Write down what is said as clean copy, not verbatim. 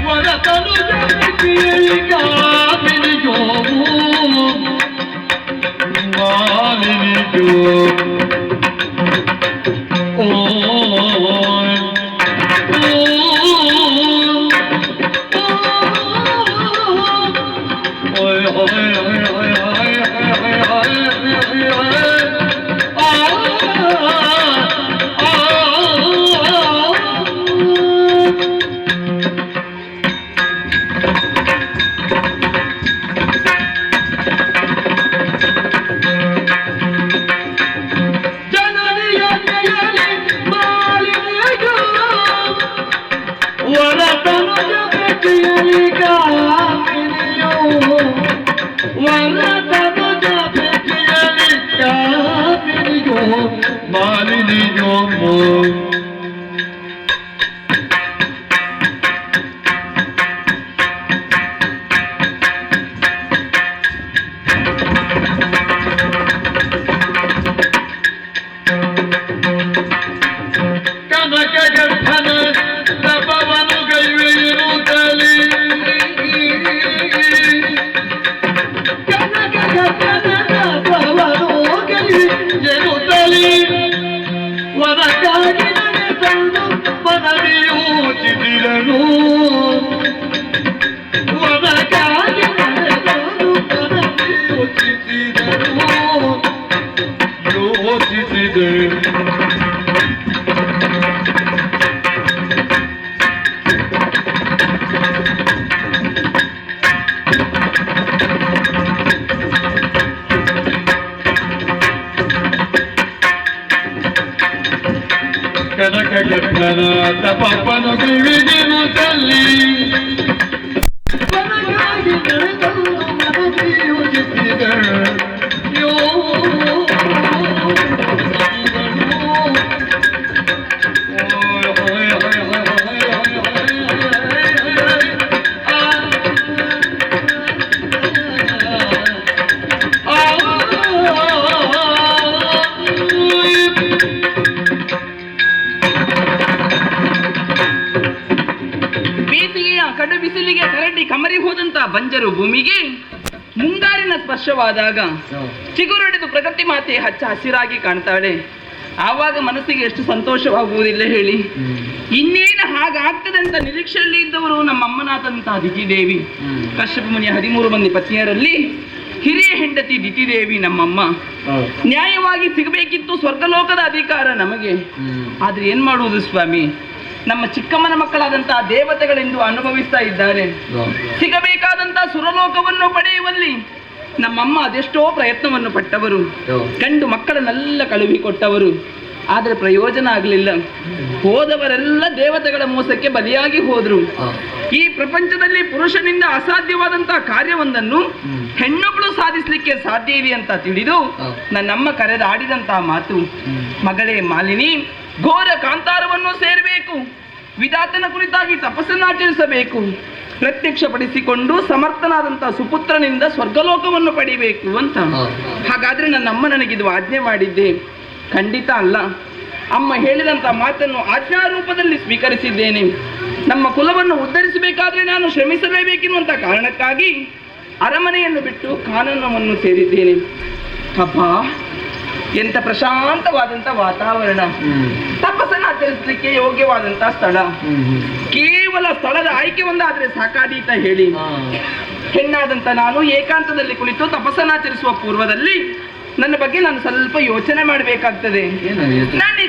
ವರತನು ಜಗತ್ತಿಯಲಿಗ ಮಿನಿಯೋ ಮಾಲಿನಿಯೋ ತಪಪ್ಪನು ಕಿವಿದಿನು ತಲ್ಲಿ ನನಗಾಗಿ ನಡೆದನು ಮನದಿ ಯೋಚಿಸಿದಳು ಕಮರಿ ಹೋದಂತ ಬಂಜರು ಭೂಮಿಗೆ ಮುಂಗಾರಿನ ಸ್ಪರ್ಶವಾದಾಗ ಚಿಗುರೊಡೆದು ಪ್ರಕೃತಿ ಮಾತೆ ಹಚ್ಚ ಹಸಿರಾಗಿ ಕಾಣ್ತಾಳೆ. ಆವಾಗ ಮನಸ್ಸಿಗೆ ಎಷ್ಟು ಸಂತೋಷವಾಗುವುದಿಲ್ಲ ಹೇಳಿ. ಇನ್ನೇನು ಹಾಗಾಗ್ತದೆ ಅಂತ ನಿರೀಕ್ಷೆಯಲ್ಲಿ ಇದ್ದವರು ನಮ್ಮಮ್ಮನಾದಂತಹ ದಿತಿದೇವಿ. ಕಶ್ಯಪ ಮುನಿಯ 13 ಮಂದಿ ಪತ್ನಿಯರಲ್ಲಿ ಹಿರಿಯ ಹೆಂಡತಿ ದಿತಿದೇವಿ ನಮ್ಮಮ್ಮ. ನ್ಯಾಯವಾಗಿ ಸಿಗಬೇಕಿತ್ತು ಸ್ವರ್ಗಲೋಕದ ಅಧಿಕಾರ ನಮಗೆ. ಆದ್ರೆ ಏನ್ ಮಾಡುವುದು ಸ್ವಾಮಿ, ನಮ್ಮ ಚಿಕ್ಕಮ್ಮನ ಮಕ್ಕಳಾದಂತಹ ದೇವತೆಗಳೆಂದು ಅನುಭವಿಸ್ತಾ ಇದ್ದಾರೆ. ಸಿಗಬೇಕಾದಂತಹ ಸುರಲೋಕವನ್ನು ಪಡೆಯುವಲ್ಲಿ ನಮ್ಮಮ್ಮ ಅದೆಷ್ಟೋ ಪ್ರಯತ್ನವನ್ನು ಪಟ್ಟವರು, ಗಂಡು ಮಕ್ಕಳನ್ನೆಲ್ಲ ಕಳುಹಿಕೊಟ್ಟವರು. ಆದರೆ ಪ್ರಯೋಜನ ಆಗಲಿಲ್ಲ. ಹೋದವರೆಲ್ಲ ದೇವತೆಗಳ ಮೋಸಕ್ಕೆ ಬಲಿಯಾಗಿ ಹೋದ್ರು. ಈ ಪ್ರಪಂಚದಲ್ಲಿ ಪುರುಷನಿಂದ ಅಸಾಧ್ಯವಾದಂತಹ ಕಾರ್ಯವೊಂದನ್ನು ಹೆಣ್ಣೊಬ್ಬಳು ಸಾಧಿಸಲಿಕ್ಕೆ ಸಾಧ್ಯ ಇದೆ ಅಂತ ತಿಳಿದು ನನ್ನಮ್ಮ ಕರೆದಾಡಿದಂತಹ ಮಾತು, ಮಗಳೇ ಮಾಲಿನಿ, ಘೋರ ಕಾಂತಾರವನ್ನು ಸೇರಬೇಕು, ವಿಧಾತನ ಕುರಿತಾಗಿ ತಪಸ್ಸನ್ನಾಚರಿಸಬೇಕು, ಪ್ರತ್ಯಕ್ಷಪಡಿಸಿಕೊಂಡು ಸಮರ್ಥನಾದಂತಹ ಸುಪುತ್ರನಿಂದ ಸ್ವರ್ಗಲೋಕವನ್ನು ಪಡಿಬೇಕು ಅಂತ. ಹಾಗಾದ್ರೆ ನನ್ನಮ್ಮ ನನಗಿದು ಆಜ್ಞೆ ಮಾಡಿದ್ದೆ? ಖಂಡಿತ ಅಲ್ಲ. ಅಮ್ಮ ಹೇಳಿದಂತಹ ಮಾತನ್ನು ಆಜ್ಞಾರೂಪದಲ್ಲಿ ಸ್ವೀಕರಿಸಿದ್ದೇನೆ. ನಮ್ಮ ಕುಲವನ್ನು ಉದ್ಧರಿಸಬೇಕಾದ್ರೆ ನಾನು ಶ್ರಮಿಸಲೇಬೇಕೆನ್ನುವಂಥ ಕಾರಣಕ್ಕಾಗಿ ಅರಮನೆಯನ್ನು ಬಿಟ್ಟು ಕಾನನವನ್ನು ಸೇರಿದ್ದೇನೆ. ಅಬ್ಬಾ, ಎಂತ ಪ್ರಶಾಂತವಾದಂತ ವಾತಾವರಣ, ತಪಸ್ಸನ್ನು ಆಚರಿಸಲಿಕ್ಕೆ ಯೋಗ್ಯವಾದಂತ ಸ್ಥಳ. ಕೇವಲ ಸ್ಥಳದ ಆಯ್ಕೆ ಒಂದಾದ್ರೆ ಸಾಕಾದೀತ ಹೇಳಿ. ಹೆಣ್ಣಾದಂತ ನಾನು ಏಕಾಂತದಲ್ಲಿ ಕುಳಿತು ತಪಸ್ಸನ್ನಾಚರಿಸುವ ಪೂರ್ವದಲ್ಲಿ ನನ್ನ ಬಗ್ಗೆ ನಾನು ಸ್ವಲ್ಪ ಯೋಚನೆ ಮಾಡಬೇಕಾಗ್ತದೆ. ನಾನು ಈ